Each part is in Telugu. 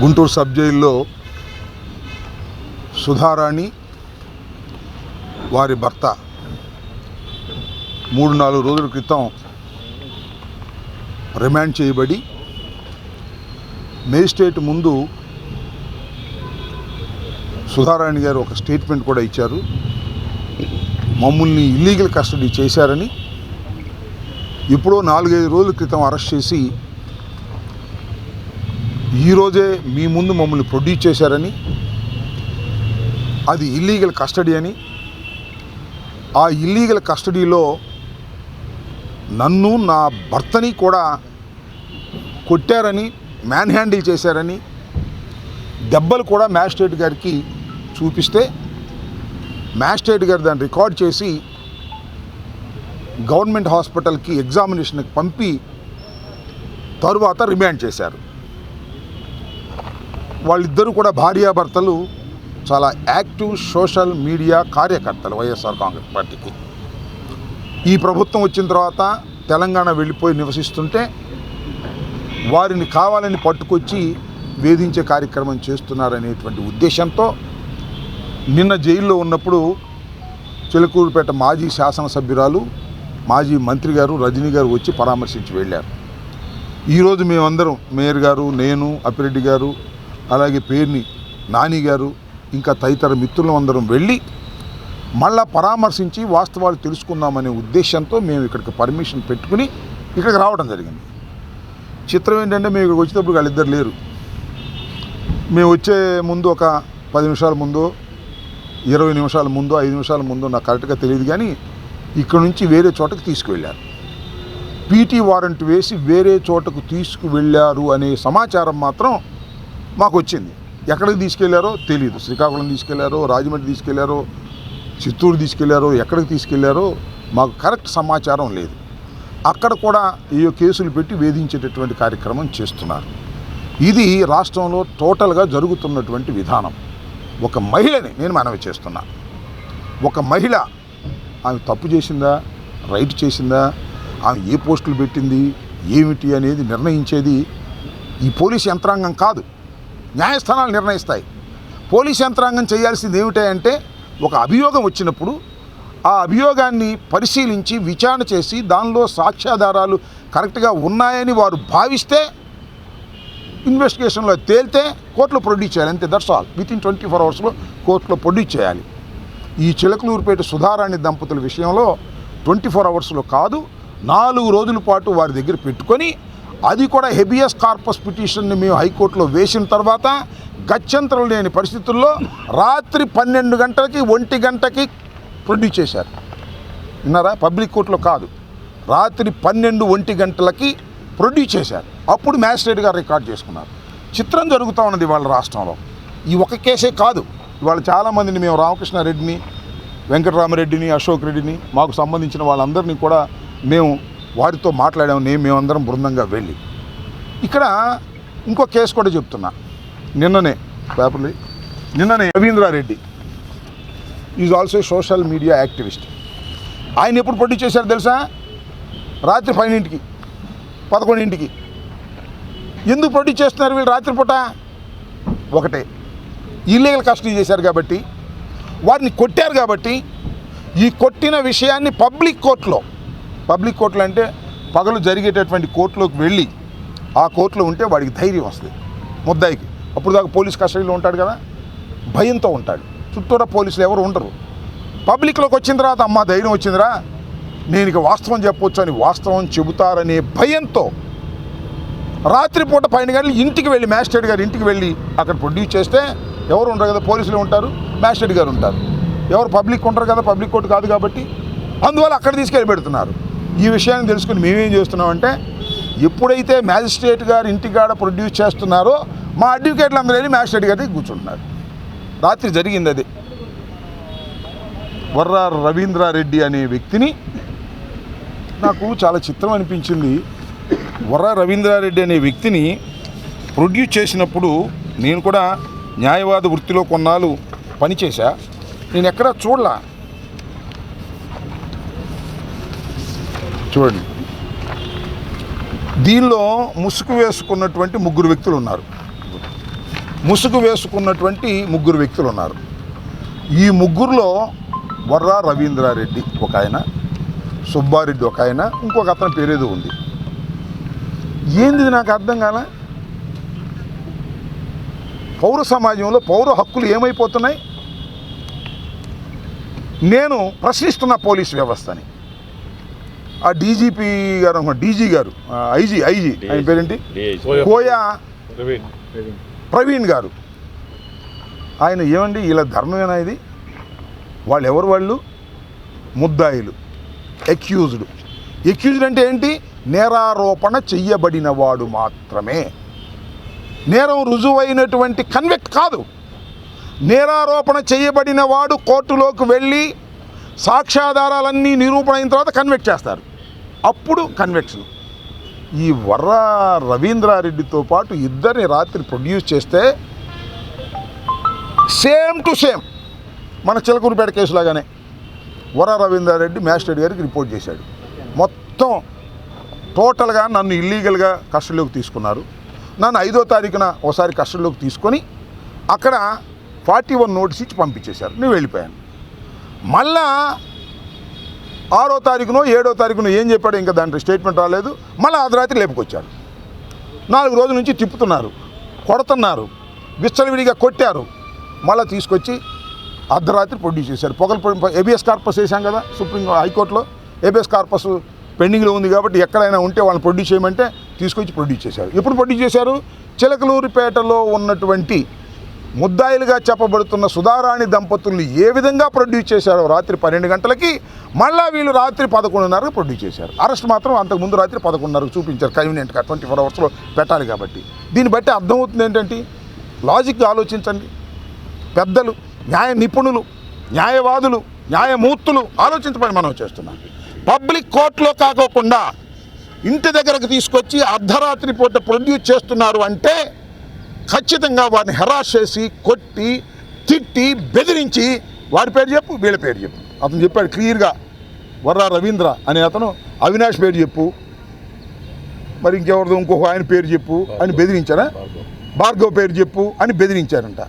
గుంటూరు సబ్ జైల్లో సుధారాణి వారి భర్త 3-4 రోజుల క్రితం రిమాండ్ చేయబడి మేజిస్ట్రేట్ ముందు సుధారాణి గారు ఒక స్టేట్మెంట్ కూడా ఇచ్చారు. మమ్మల్ని ఇల్లీగల్ కస్టడీ చేశారని, ఎప్పుడో 4-5 రోజుల క్రితం అరెస్ట్ చేసి ఈరోజే మీ ముందు మమ్మల్ని ప్రొడ్యూస్ చేశారని, అది ఇల్లీగల్ కస్టడీ అని, ఆ ఇల్లీగల్ కస్టడీలో నన్ను నా భర్తని కూడా కొట్టారని, మ్యాన్ హ్యాండిల్ చేశారని, దెబ్బలు కూడా మ్యాజిస్ట్రేట్ గారికి చూపిస్తే మ్యాజిస్ట్రేట్ గారు దాన్ని రికార్డ్ చేసి గవర్నమెంట్ హాస్పిటల్కి ఎగ్జామినేషన్కి పంపి తరువాత రిమాండ్ చేశారు. వాళ్ళిద్దరూ కూడా భార్యాభర్తలు చాలా యాక్టివ్ సోషల్ మీడియా కార్యకర్తలు వైఎస్ఆర్ కాంగ్రెస్ పార్టీకి. ఈ ప్రభుత్వం వచ్చిన తర్వాత తెలంగాణ వెళ్ళిపోయి నివసిస్తుంటే వారిని కావాలని పట్టుకొచ్చి వేధించే కార్యక్రమం చేస్తున్నారనేటువంటి ఉద్దేశంతో నిన్న జైల్లో ఉన్నప్పుడు చిలకూరుపేట మాజీ శాసనసభ్యురాలు, మాజీ మంత్రి గారు రజనీ గారు వచ్చి పరామర్శించి వెళ్ళారు. ఈరోజు మేమందరం, మేయర్ గారు, నేను, అప్పిరెడ్డి గారు, అలాగే పేర్ని నాని గారు, ఇంకా తదితర మిత్రులు అందరం వెళ్ళి మళ్ళా పరామర్శించి వాస్తవాలు తెలుసుకుందామనే ఉద్దేశంతో మేము ఇక్కడికి పర్మిషన్ పెట్టుకుని ఇక్కడికి రావడం జరిగింది. చిత్రం ఏంటంటే, మేము ఇక్కడికి వచ్చేటప్పుడు వాళ్ళిద్దరు లేరు. మేము వచ్చే ముందు ఒక 10 నిమిషాల ముందో, 20 నిమిషాల ముందో, 5 నిమిషాల ముందో నాకు కరెక్ట్గా తెలియదు, కానీ ఇక్కడ నుంచి వేరే చోటకి తీసుకువెళ్ళారు. పీటీ వారెంట్ వేసి వేరే చోటకు తీసుకువెళ్ళారు అనే సమాచారం మాత్రం మాకు వచ్చింది. ఎక్కడికి తీసుకెళ్లారో తెలియదు. శ్రీకాకుళం తీసుకెళ్లారో, రాజమండ్రి తీసుకెళ్లారో, చిత్తూరు తీసుకెళ్లారో, ఎక్కడికి తీసుకెళ్లారో మాకు కరెక్ట్ సమాచారం లేదు. అక్కడ కూడా ఏ కేసులు పెట్టి వేధించేటటువంటి కార్యక్రమం చేస్తున్నారు. ఇది రాష్ట్రంలో టోటల్గా జరుగుతున్నటువంటి విధానం. ఒక మహిళని నేను మనవి చేస్తున్నా, ఒక మహిళ ఆమె తప్పు చేసిందా, రైట్ చేసిందా, ఆమె ఏ పోస్టులు పెట్టింది, ఏమిటి అనేది నిర్ణయించేది ఈ పోలీస్ యంత్రాంగం కాదు, న్యాయస్థానాలు నిర్ణయిస్తాయి. పోలీస్ యంత్రాంగం చేయాల్సింది ఏమిటంటే, ఒక అభియోగం వచ్చినప్పుడు ఆ అభియోగాన్ని పరిశీలించి విచారణ చేసి దానిలో సాక్ష్యాధారాలు కరెక్ట్గా ఉన్నాయని వారు భావిస్తే, ఇన్వెస్టిగేషన్లో తేలితే కోర్టులో ప్రొడ్యూస్ చేయాలి. అంతే, దట్స్ ఆల్. వితిన్ 24 అవర్స్లో కోర్టులో ప్రొడ్యూస్ చేయాలి. ఈ చిలకలూరుపేట సుధారాణి దంపతుల విషయంలో 24 అవర్స్లో కాదు, 4 రోజుల పాటు వారి దగ్గర పెట్టుకొని, అది కూడా హెబియస్ కార్పస్ పిటిషన్ని మేము హైకోర్టులో వేసిన తర్వాత గత్యంతరం లేని పరిస్థితుల్లో రాత్రి 12 గంటలకి 1 గంటకి ప్రొడ్యూస్ చేశారు. విన్నారా? పబ్లిక్ కోర్టులో కాదు, రాత్రి 12-1 గంటలకి ప్రొడ్యూస్ చేశారు. అప్పుడు మ్యాజిస్ట్రేట్ గారు రికార్డ్ చేసుకున్నారు. చిత్రం జరుగుతూ ఉన్నది వాళ్ళ రాష్ట్రంలో. ఈ ఒక కేసే కాదు, ఇవాళ చాలామందిని మేము రామకృష్ణారెడ్డిని, వెంకటరామరెడ్డిని, అశోక్ రెడ్డిని, మాకు సంబంధించిన వాళ్ళందరినీ కూడా మేము వారితో మాట్లాడాము. మేమందరం బృందంగా వెళ్ళి ఇక్కడ ఇంకో కేసు కూడా చెప్తున్నా. నిన్ననే Ravindra Reddy is also social media activist. ఆయన ఎప్పుడు ప్రొడ్యూస్ చేశారు తెలుసా? రాత్రి 12ంటికి, 11ంటికి. ఎందుకు ప్రొడ్యూస్ చేస్తున్నారు వీళ్ళు రాత్రిపూట? ఒకటే, ఇల్లీగల్ కస్టడీ చేశారు కాబట్టి, వారిని కొట్టారు కాబట్టి. ఈ కొట్టిన విషయాన్ని పబ్లిక్ కోర్టులో అంటే పగలు జరిగేటటువంటి కోర్టులోకి వెళ్ళి ఆ కోర్టులో ఉంటే వాడికి ధైర్యం వస్తుంది, ముద్దాయికి. అప్పుడు దాకా పోలీస్ కస్టడీలో ఉంటాడు కదా, భయంతో ఉంటాడు, చుట్టూరా పోలీసులు ఎవరు ఉండరు. పబ్లిక్లోకి వచ్చిన తర్వాత అమ్మ ధైర్యం వచ్చిందిరా, నేను ఇక వాస్తవం చెప్పొచ్చు అని వాస్తవం చెబుతారనే భయంతో రాత్రిపూట 12 గంటలు ఇంటికి వెళ్ళి, మ్యాజిస్ట్రేట్ గారు ఇంటికి వెళ్ళి అక్కడ ప్రొడ్యూస్ చేస్తే ఎవరు ఉండరు కదా, పోలీసులు ఉంటారు, మ్యాజిస్ట్రేట్ గారు ఉంటారు, ఎవరు పబ్లిక్ ఉంటారు కదా, పబ్లిక్ కోర్టు కాదు కాబట్టి. అందువల్ల అక్కడ తీసుకెళ్ళి పెడుతున్నారు. ఈ విషయాన్ని తెలుసుకుని మేమేం చేస్తున్నామంటే, ఎప్పుడైతే మ్యాజిస్ట్రేట్ గారు ఇంటికాడ ప్రొడ్యూస్ చేస్తున్నారో మా అడ్వకేట్లు అందరూ వెళ్ళి మ్యాజిస్ట్రేట్ గారికి కూర్చుంటున్నారు. రాత్రి జరిగింది అది. వర్రా రవీంద్రారెడ్డి అనే వ్యక్తిని నాకు చాలా చిత్రం అనిపించింది. వర్రా రవీంద్రారెడ్డి అనే వ్యక్తిని ప్రొడ్యూస్ చేసినప్పుడు నేను కూడా న్యాయవాద వృత్తిలో కొన్నాళ్ళు పనిచేశా. నేను ఎక్కడా చూడలా. చూడండి, దీనిలో ముసుగు వేసుకున్నటువంటి 3 వ్యక్తులు ఉన్నారు. ముసుగు వేసుకున్నటువంటి ముగ్గురు వ్యక్తులు ఉన్నారు. ఈ ముగ్గురులో వర్రా రవీంద్రారెడ్డి ఒక ఆయన, సుబ్బారెడ్డి ఒక ఆయన, ఇంకొక అతని పేరేదో ఉంది. ఏంది నాకు అర్థం కాల. పౌర సమాజంలో పౌర హక్కులు ఏమైపోతున్నాయి? నేను ప్రశ్నిస్తున్న పోలీస్ వ్యవస్థని. ఆ డీజీపీ గారు, డీజీ గారు, ఐజీ ఆయన పేరేంటి, కోయా ప్రవీణ్ గారు, ఆయన ఏమండి ఇలా ధర్మమేనా ఇది? వాళ్ళు ఎవరు? వాళ్ళు ముద్దాయిలు, ఎక్యూజ్డ్ అంటే ఏంటి? నేరారోపణ చెయ్యబడిన వాడు మాత్రమే. నేరం రుజువైనటువంటి కన్విక్ట్ కాదు. నేరారోపణ చేయబడిన వాడు కోర్టులోకి వెళ్ళి సాక్ష్యాధారాలన్నీ నిరూపణ అయిన తర్వాత కన్విక్ట్ చేస్తారు, అప్పుడు కన్విక్షన్. ఈ వర్రా రవీంద్రారెడ్డితో పాటు ఇద్దరిని రాత్రి ప్రొడ్యూస్ చేస్తే సేమ్ టు సేమ్ మన చిలకూరుపేట కేసులాగానే వర్రా రవీంద్రారెడ్డి మ్యాజిస్ట్రేట్ గారికి రిపోర్ట్ చేశాడు. మొత్తం టోటల్గా నన్ను ఇల్లీగల్గా కస్టడీలోకి తీసుకున్నారు, నన్ను 5వ తారీఖున ఒకసారి కస్టడీలోకి తీసుకొని అక్కడ 41 నోటీస్ ఇచ్చి పంపించేశారు. నేను వెళ్ళిపోయాను. మళ్ళా 6వ తారీఖునో 7వ తారీఖునో ఏం చెప్పాడు, ఇంకా దాంట్లో స్టేట్మెంట్ రాలేదు. మళ్ళీ అర్ధరాత్రి లేపుకొచ్చారు. 4 రోజుల నుంచి తిప్పుతున్నారు, కొడుతున్నారు, విచ్చలవిడిగా కొట్టారు. మళ్ళీ తీసుకొచ్చి అర్ధరాత్రి ప్రొడ్యూస్ చేశారు. ఏబిఎస్ కార్పస్ వేసాం కదా హైకోర్టులో, ఏబిఎస్ కార్పస్ పెండింగ్లో ఉంది కాబట్టి ఎక్కడైనా ఉంటే వాళ్ళని ప్రొడ్యూస్ చేయమంటే తీసుకొచ్చి ప్రొడ్యూస్ చేశారు. ఎప్పుడు ప్రొడ్యూస్ చేశారు? చిలకలూరిపేటలో ఉన్నటువంటి ముద్దాయిలుగా చెప్పబడుతున్న సుధారాణి దంపతుల్ని ఏ విధంగా ప్రొడ్యూస్ చేశారో రాత్రి 12 గంటలకి మళ్ళీ వీళ్ళు రాత్రి 11:30కి ప్రొడ్యూస్ చేశారు. అరెస్ట్ మాత్రం అంతకుముందు రాత్రి 11:30కు చూపించారు, కన్వీనియంట్గా 24 అవర్స్లో పెట్టాలి కాబట్టి. దీన్ని బట్టి అర్థమవుతుంది ఏంటంటే, లాజిక్గా ఆలోచించండి. పెద్దలు, న్యాయ నిపుణులు, న్యాయవాదులు, న్యాయమూర్తులు ఆలోచించమని మనం చేస్తున్నాం. పబ్లిక్ కోర్టులో కాకోకుండా ఇంటి దగ్గరకు తీసుకొచ్చి అర్ధరాత్రి పూట ప్రొడ్యూస్ చేస్తున్నారు అంటే ఖచ్చితంగా వారిని హెరాస్ చేసి, కొట్టి, తిట్టి, బెదిరించి వారి పేరు చెప్పు, వీళ్ళ పేరు చెప్పు. అతను చెప్పాడు క్లియర్గా, వర్రా రవీంద్ర అనే అతను అవినాష్ పేరు చెప్పు, మరి ఇంకెవరిదో ఇంకొక ఆయన పేరు చెప్పు అని బెదిరించారా? భార్గవ్ పేరు చెప్పు అని బెదిరించారంట.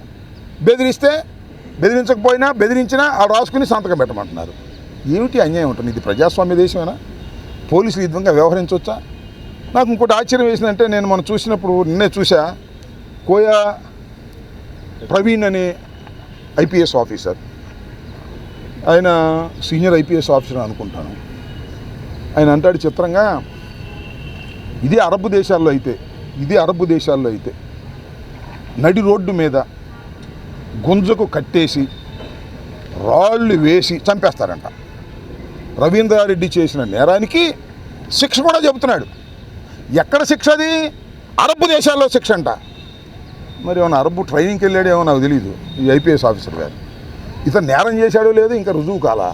బెదిరించకపోయినా బెదిరించినా ఆ రాసుకుని సంతకం పెట్టమంటున్నారు. ఏమిటి అన్యాయం ఉంటుంది? ఇది ప్రజాస్వామ్య దేశమేనా? పోలీసులు ఈ విధంగా వ్యవహరించవచ్చా? నాకు ఇంకోటి ఆశ్చర్యం వేసిందంటే, నేను మనం చూసినప్పుడు నిన్నే చూసా, కోయా ప్రవీణ్ అనే ఐపీఎస్ ఆఫీసర్, ఆయన సీనియర్ ఐపీఎస్ ఆఫీసర్ అనుకుంటాను. ఆయన అంటాడు చిత్రంగా, ఇదే అరబ్ దేశాల్లో అయితే నడి రోడ్డు మీద గుంజకు కట్టేసి రాళ్ళు వేసి చంపేస్తారంట. రవీంద్రారెడ్డి చేసిన నేరానికి శిక్ష కూడా చెబుతున్నాడు. ఎక్కడ శిక్ష? అది అరబ్ దేశాల్లో శిక్ష అంట. మరి ఏమన్నా అరబ్ ట్రైనింగ్కి వెళ్ళాడేమో నాకు తెలియదు ఈ ఐపీఎస్ ఆఫీసర్ గారు. ఇతను నేరం చేశాడో లేదో ఇంకా రుజువు కాలా.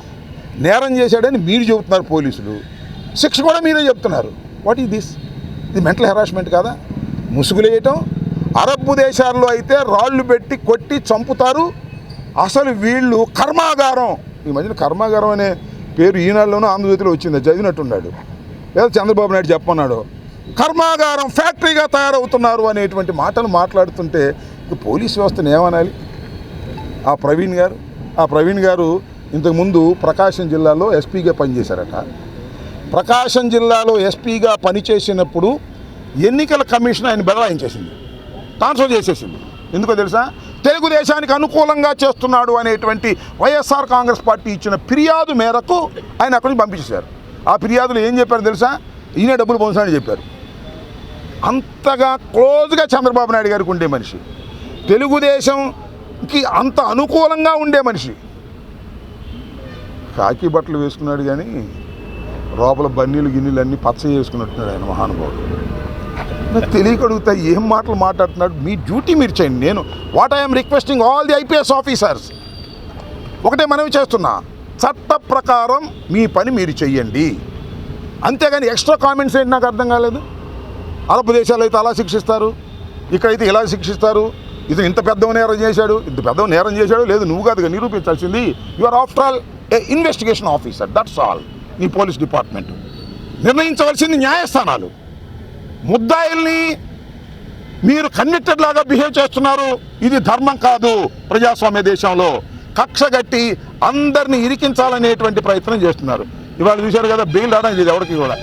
నేరం చేశాడని మీరు చెబుతున్నారు పోలీసులు, శిక్ష కూడా మీరే చెప్తున్నారు. What is this? ఇది మెంటల్ హెరాస్మెంట్ కాదా? ముసుగులేయటం. అరబ్ దేశాల్లో అయితే రాళ్ళు పెట్టి కొట్టి చంపుతారు. అసలు వీళ్ళు కర్మాగారం, ఈ మధ్యన కర్మాగారం అనే పేరు ఈనాడులోనూ ఆంధ్రజ్యోతిలో వచ్చింది, చదివినట్టున్నాడు, లేదా చంద్రబాబు నాయుడు చెప్పన్నాడు. కర్మాగారం, ఫ్యాక్టరీగా తయారవుతున్నారు అనేటువంటి మాటలు మాట్లాడుతుంటే పోలీస్ వ్యవస్థను ఏమనాలి? ఆ ప్రవీణ్ గారు ఇంతకుముందు ప్రకాశం జిల్లాలో ఎస్పీగా పనిచేశారట. ప్రకాశం జిల్లాలో ఎస్పీగా పనిచేసినప్పుడు ఎన్నికల కమిషన్ ఆయన బదలాయించేసింది, ట్రాన్స్ఫర్ చేసేసింది. ఎందుకో తెలుసా? తెలుగుదేశానికి అనుకూలంగా చేస్తున్నాడు అనేటువంటి వైఎస్ఆర్ కాంగ్రెస్ పార్టీ ఇచ్చిన ఫిర్యాదు మేరకు ఆయన అక్కడి నుంచి పంపించేశారు. ఆ ఫిర్యాదులు ఏం చెప్పారు తెలుసా? ఈయన డబ్బులు పొందుతానని చెప్పారు. అంతగా క్లోజ్గా చంద్రబాబు నాయుడు గారికి ఉండే మనిషి, తెలుగుదేశంకి అంత అనుకూలంగా ఉండే మనిషి. కాకి బట్టలు వేసుకున్నాడు కానీ లోపల బన్నీలు అన్నీ పచ్చ చేసుకున్నట్టున్నాడు ఆయన మహానుభావుడు. నాకు తెలియకడుగుతా ఏం మాటలు మాట్లాడుతున్నాడు. మీ డ్యూటీ మీరు చేయండి. నేను what I'm requesting all the IPS officers, ఒకటే మనవి చేస్తున్నా, చట్ట ప్రకారం మీ పని మీరు చెయ్యండి. అంతేగాని ఎక్స్ట్రా కామెంట్స్ ఏంటి నాకు అర్థం కాలేదు. అరబ్ దేశాలు అయితే అలా శిక్షిస్తారు, ఇక్కడైతే ఇలా శిక్షిస్తారు. ఇతను ఇంత పెద్ద నేరం చేశాడు లేదు, నువ్వు కాదుగా నిరూపించాల్సింది. You are after all a investigation officer, that's all. నీ పోలీస్ డిపార్ట్మెంట్ నిర్ణయించవలసింది న్యాయస్థానాలు. ముద్దాయిల్ని మీరు కన్నెక్టెడ్ లాగా బిహేవ్ చేస్తున్నారు. ఇది ధర్మం కాదు. ప్రజాస్వామ్య దేశంలో కక్షగట్టి అందరినీ ఇరికించాలనేటువంటి ప్రయత్నం చేస్తున్నారు. ఇవాళ చూశారు కదా, బెయిల్ రావడం ఇది ఎవరికి కూడా